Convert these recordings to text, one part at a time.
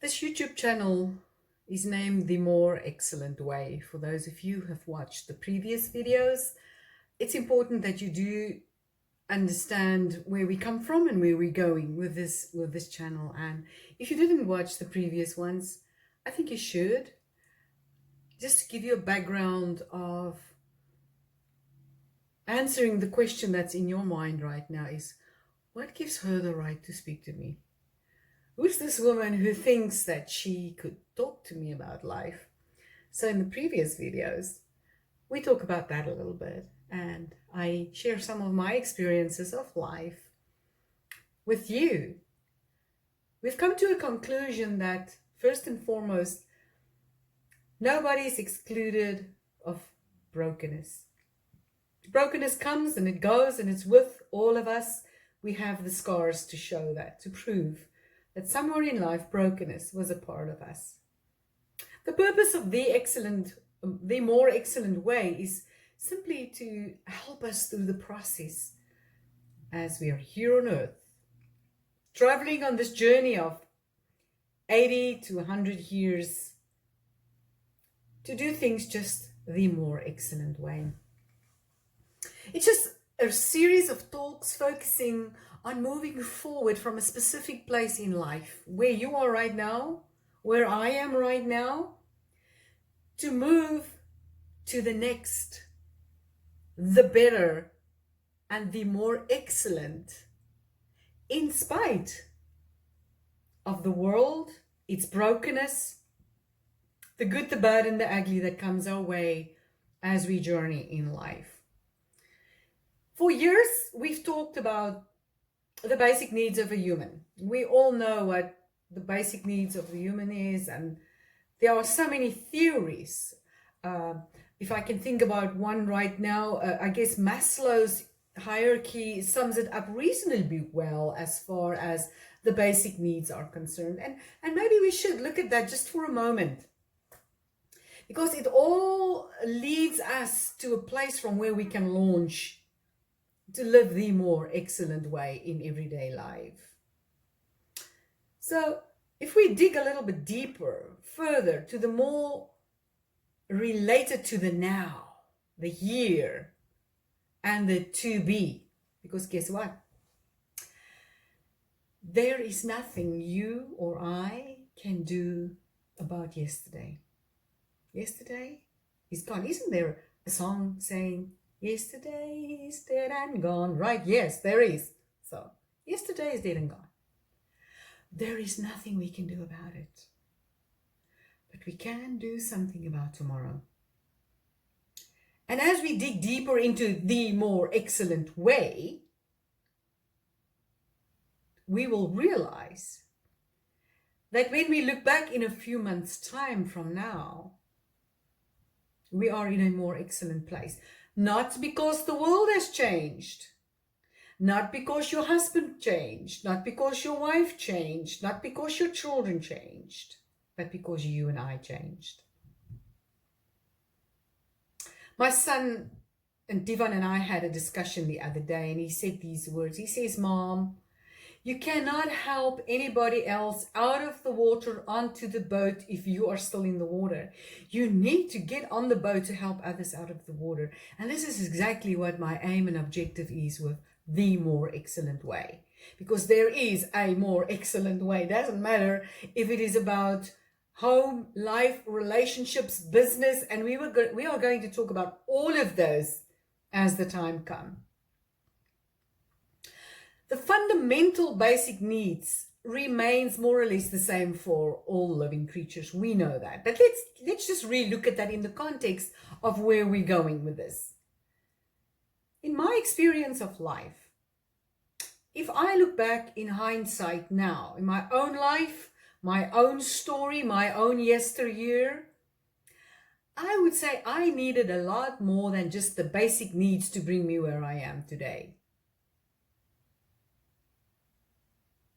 This YouTube channel is named The More Excellent Way. For those of you who have watched the previous videos, it's important that you do understand where we come from and where we're going with this channel. And if you didn't watch the previous ones, I think you should. Just to give you a background of answering the question that's in your mind right now is, what gives her the right to speak to me? Who's this woman who thinks that she could talk to me about life? So in the previous videos, we talk about that a little bit, and I share some of my experiences of life with you. We've come to a conclusion that, first and foremost, nobody is excluded of brokenness. Brokenness comes and it goes, and it's with all of us. We have the scars to show that, to prove that somewhere in life, brokenness was a part of us. The purpose of the More Excellent Way is simply to help us through the process as we are here on earth, traveling on this journey of 80 to 100 years to do things just the more excellent way. It's just a series of talks focusing on moving forward from a specific place in life, where you are right now, where I am right now, to move to the next, the better, and the more excellent, in spite of the world, its brokenness, the good, the bad, and the ugly that comes our way as we journey in life. For years, we've talked about the basic needs of a human. We all know what the basic needs of the human is, and there are so many theories. If I can think about one right now, I guess Maslow's hierarchy sums it up reasonably well as far as the basic needs are concerned. And maybe we should look at that just for a moment, because it all leads us to a place from where we can launch to live the more excellent way in everyday life. So if we dig a little bit deeper, further to the more related to the now, the here, and the to be, because guess what? There is nothing you or I can do about yesterday. Yesterday is gone. Isn't there a song saying, yesterday is dead and gone, right? Yes, there is. So, yesterday is dead and gone. There is nothing we can do about it. But we can do something about tomorrow. And as we dig deeper into the more excellent way, we will realize that when we look back in a few months' time from now, we are in a more excellent place. Not because the world has changed, not because your husband changed, not because your wife changed, not because your children changed, but because you and I changed. My son and Divan and I had a discussion the other day, and he said these words. He says, Mom, you cannot help anybody else out of the water onto the boat if you are still in the water. You need to get on the boat to help others out of the water. And this is exactly what my aim and objective is with the more excellent way. Because there is a more excellent way. It doesn't matter if it is about home, life, relationships, business, and we are going to talk about all of those as the time comes. The fundamental basic needs remains more or less the same for all living creatures. We know that. But let's just really look at that in the context of where we're going with this. In my experience of life, if I look back in hindsight now, in my own life, my own story, my own yesteryear, I would say I needed a lot more than just the basic needs to bring me where I am today.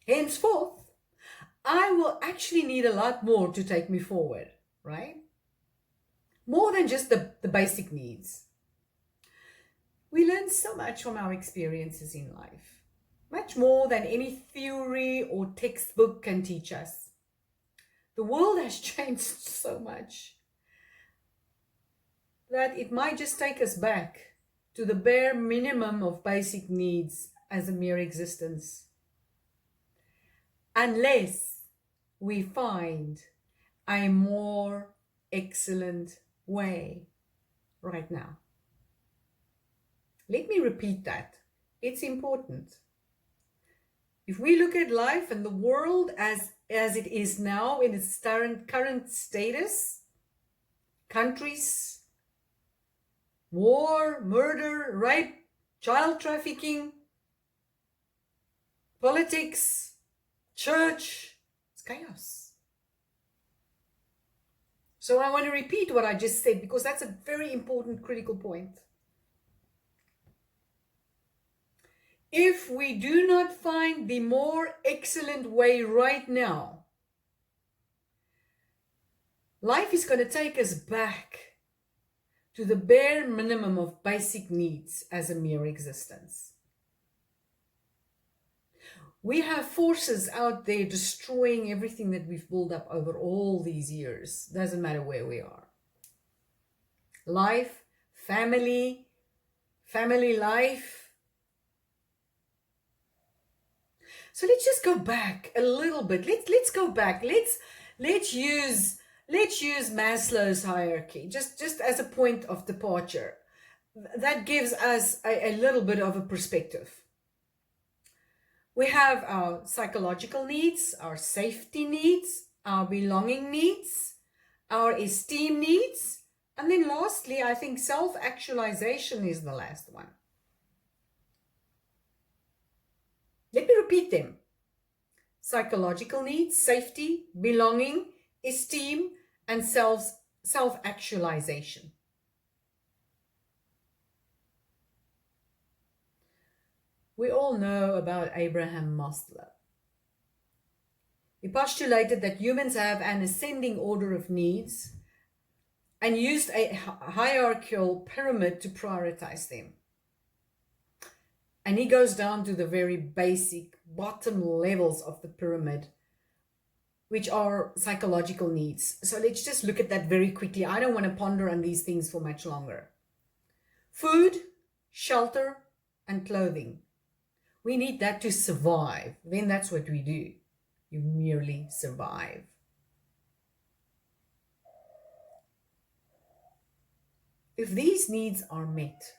Henceforth, I will actually need a lot more to take me forward, right? More than just the basic needs. We learn so much from our experiences in life, much more than any theory or textbook can teach us. The world has changed so much that it might just take us back to the bare minimum of basic needs as a mere existence, unless we find a more excellent way right now. Let me repeat that. It's important. If we look at life and the world as it is now in its current status, countries, war, murder, rape, child trafficking, politics, church, it's chaos. So I want to repeat what I just said because that's a very important critical point. If we do not find the more excellent way right now, life is going to take us back to the bare minimum of basic needs as a mere existence. We have forces out there destroying everything that we've built up over all these years. Doesn't matter where we are. Life, family life. So let's just go back a little bit. Let's go back. Let's use Maslow's hierarchy just as a point of departure. That gives us a little bit of a perspective. We have our psychological needs, our safety needs, our belonging needs, our esteem needs, and then lastly, I think self-actualization is the last one. Let me repeat them. Psychological needs, safety, belonging, esteem, and self-actualization. We all know about Abraham Maslow. He postulated that humans have an ascending order of needs and used a hierarchical pyramid to prioritize them. And he goes down to the very basic bottom levels of the pyramid, which are psychological needs. So let's just look at that very quickly. I don't want to ponder on these things for much longer. Food, shelter, and clothing. We need that to survive. Then that's what we do. You merely survive. If these needs are met,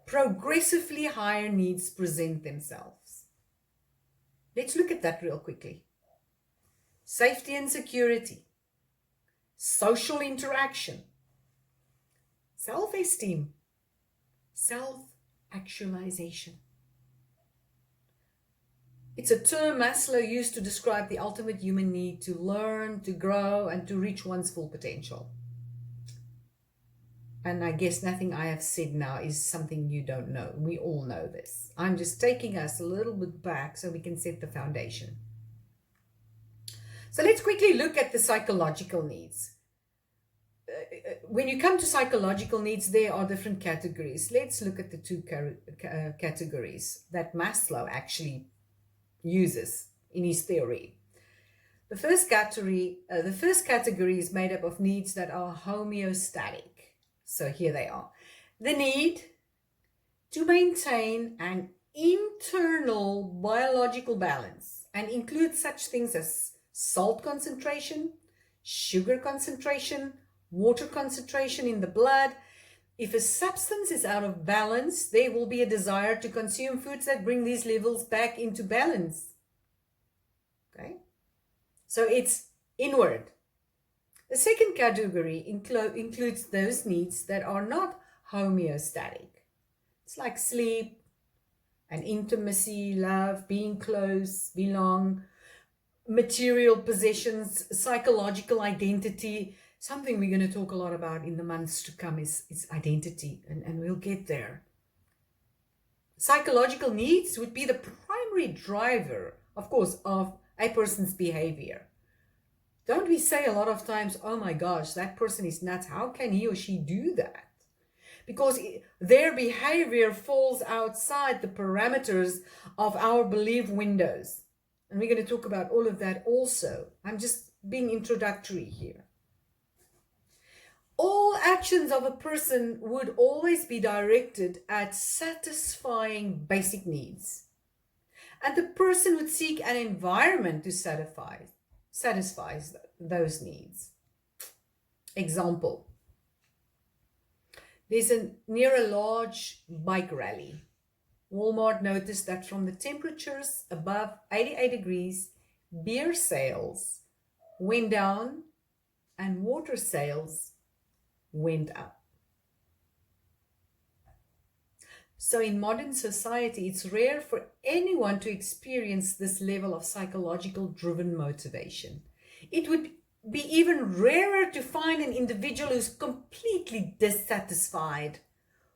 progressively higher needs present themselves. Let's look at that real quickly. Safety and security, social interaction, self-esteem, self-actualization. It's a term Maslow used to describe the ultimate human need to learn, to grow, and to reach one's full potential. And I guess nothing I have said now is something you don't know. We all know this. I'm just taking us a little bit back so we can set the foundation. So let's quickly look at the psychological needs. When you come to psychological needs, there are different categories. Let's look at the two categories that Maslow actually uses in his theory. The first category is made up of needs that are homeostatic. So here they are. The need to maintain an internal biological balance and includes such things as salt concentration, sugar concentration, water concentration in the blood. If a substance is out of balance, there will be a desire to consume foods that bring these levels back into balance. Okay? So it's inward. The second category includes those needs that are not homeostatic. It's like sleep and intimacy, love, being close, belong, material possessions, psychological identity. Something we're going to talk a lot about in the months to come is identity, and we'll get there. Psychological needs would be the primary driver, of course, of a person's behavior. Don't we say a lot of times, oh my gosh, that person is nuts. How can he or she do that? Because their behavior falls outside the parameters of our belief windows. And we're going to talk about all of that also. I'm just being introductory here. All actions of a person would always be directed at satisfying basic needs. And the person would seek an environment to satisfy those needs. Example. Near a large bike rally. Walmart noticed that from the temperatures above 88 degrees, beer sales went down and water sales went up. So in modern society, it's rare for anyone to experience this level of psychological driven motivation. It would be even rarer to find an individual who's completely dissatisfied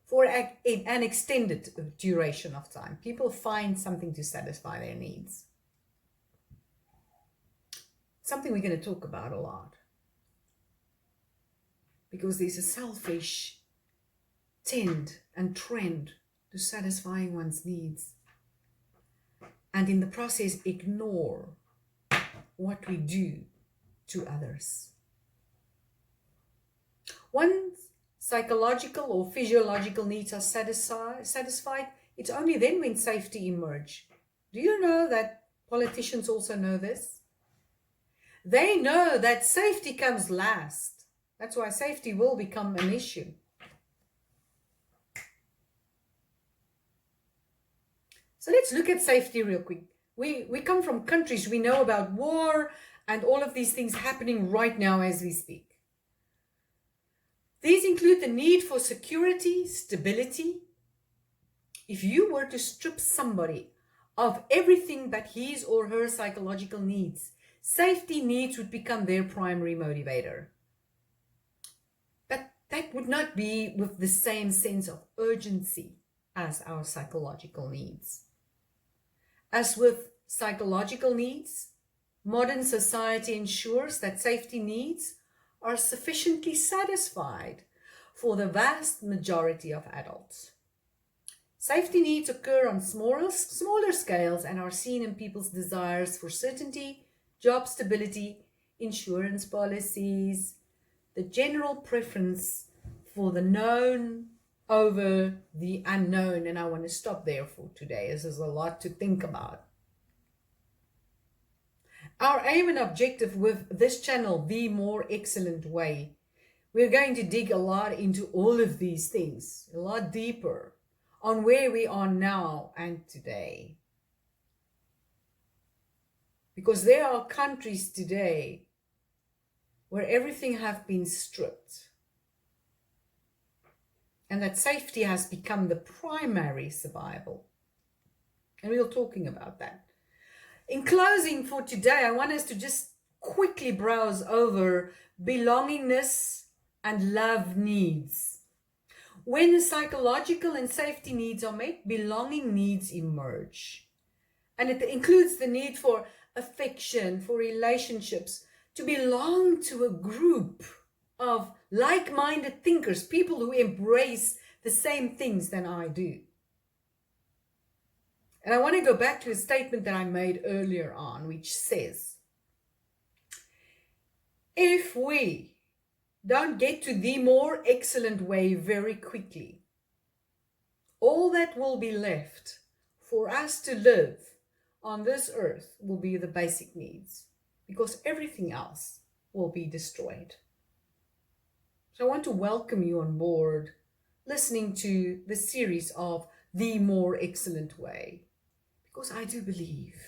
for an extended duration of time. People find something to satisfy their needs. Something we're going to talk about a lot. Because there's a selfish trend to satisfying one's needs. And in the process, ignore what we do to others. One's psychological or physiological needs are satisfied, it's only then when safety emerges. Do you know that politicians also know this? They know that safety comes last. That's why safety will become an issue. So let's look at safety real quick. We come from countries, we know about war and all of these things happening right now as we speak. These include the need for security, stability. If you were to strip somebody of everything but his or her psychological needs, safety needs would become their primary motivator. But that would not be with the same sense of urgency as our psychological needs. As with psychological needs, modern society ensures that safety needs are sufficiently satisfied for the vast majority of adults. Safety needs occur on smaller scales and are seen in people's desires for certainty, job stability, insurance policies, the general preference for the known over the unknown. And I want to stop there for today, as there's a lot to think about. Our aim and objective with this channel, The More Excellent Way, we're going to dig a lot into all of these things, a lot deeper on where we are now and today. Because there are countries today where everything has been stripped and that safety has become the primary survival. And we're talking about that. In closing for today, I want us to just quickly browse over belongingness and love needs. When the psychological and safety needs are met, belonging needs emerge. And it includes the need for affection, for relationships, to belong to a group of like-minded thinkers, people who embrace the same things than I do. And I want to go back to a statement that I made earlier on, which says, if we don't get to the more excellent way very quickly, all that will be left for us to live on this earth will be the basic needs, because everything else will be destroyed. So I want to welcome you on board listening to the series of The More Excellent Way. Because I do believe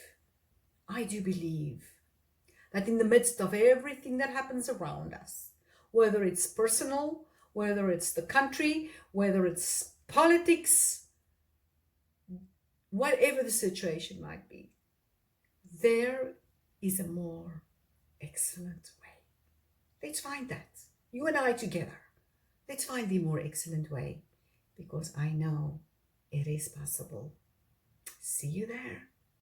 that in the midst of everything that happens around us, whether it's personal, whether it's the country, whether it's politics, whatever the situation might be, there is a more excellent way. Let's find that. You and I together. Let's find the more excellent way, because I know it is possible. See you there.